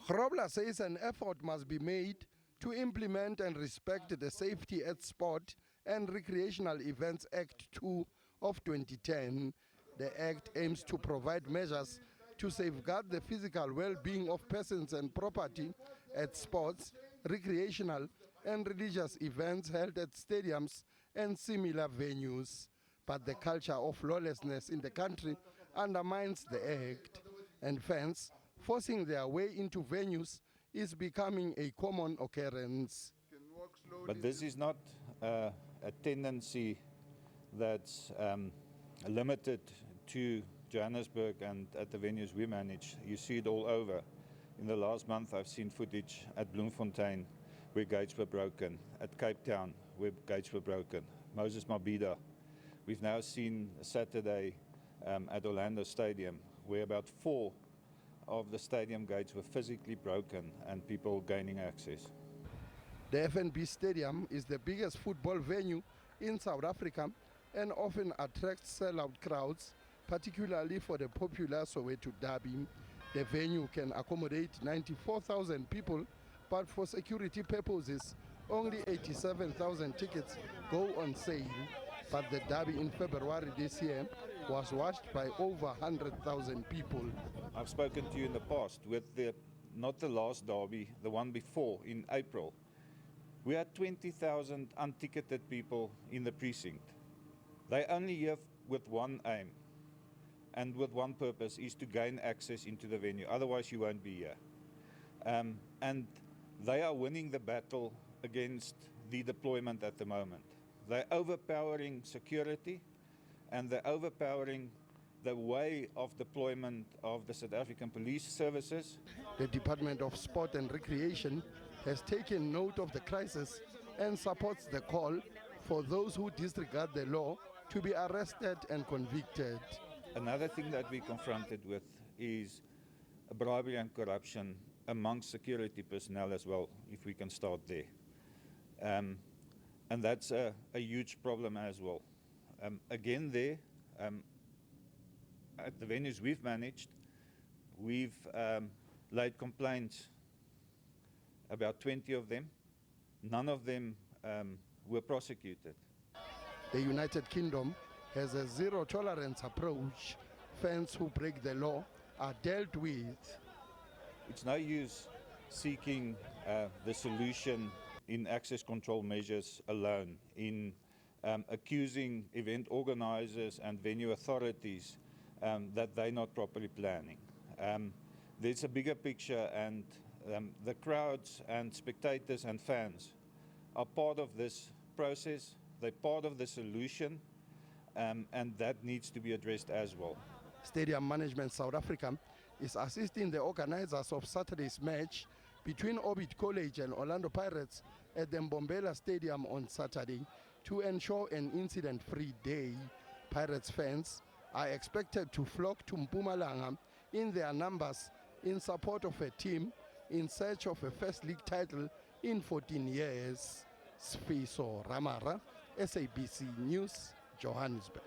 Grobler says an effort must be made to implement and respect the Safety at Sport and Recreational Events Act 2 of 2010. The Act aims to provide measures to safeguard the physical well-being of persons and property at sports, recreational and religious events held at stadiums and similar venues. But the culture of lawlessness in the country undermines the Act, and fans forcing their way into venues is becoming a common occurrence. But this is not a tendency that's limited to Johannesburg and at the venues we manage. You see it all over. In the last month I've seen footage at Bloemfontein where gates were broken, at Cape Town where gates were broken, Moses Mabhida. We've now seen Saturday at Orlando Stadium where about 4 of the stadium gates were physically broken and people gaining access. The FNB Stadium is the biggest football venue in South Africa and often attracts sellout crowds, particularly for the popular Soweto Derby. The venue can accommodate 94,000 people, but for security purposes, only 87,000 tickets go on sale. But the Derby in February this year was watched by over 100,000 people. I've spoken to you in the past with not the last Derby, the one before in April. We had 20,000 unticketed people in the precinct. They only here with one aim and with one purpose, is to gain access into the venue. Otherwise you won't be here. And they are winning the battle against the deployment at the moment. They're overpowering security and they're overpowering the way of deployment of the South African police services. The Department of Sport and Recreation has taken note of the crisis and supports the call for those who disregard the law to be arrested and convicted. Another thing that we're confronted with is bribery and corruption amongst security personnel as well, if we can start there. And that's a huge problem as well. Again there, at the venues we've managed, we've laid complaints, about 20 of them. None of them were prosecuted. The United Kingdom has a zero-tolerance approach. Fans who break the law are dealt with. It's no use seeking the solution in access control measures alone, in accusing event organizers and venue authorities that they're not properly planning. There's a bigger picture, and the crowds and spectators and fans are part of this process. They're part of the solution, and that needs to be addressed as well. Stadium Management South Africa is assisting the organizers of Saturday's match between Orbit College and Orlando Pirates at the Mbombela Stadium on Saturday to ensure an incident-free day. Pirates fans are expected to flock to Mpumalanga in their numbers in support of a team in search of a first league title in 14 years. Sfiso Ramara, SABC News, Johannesburg.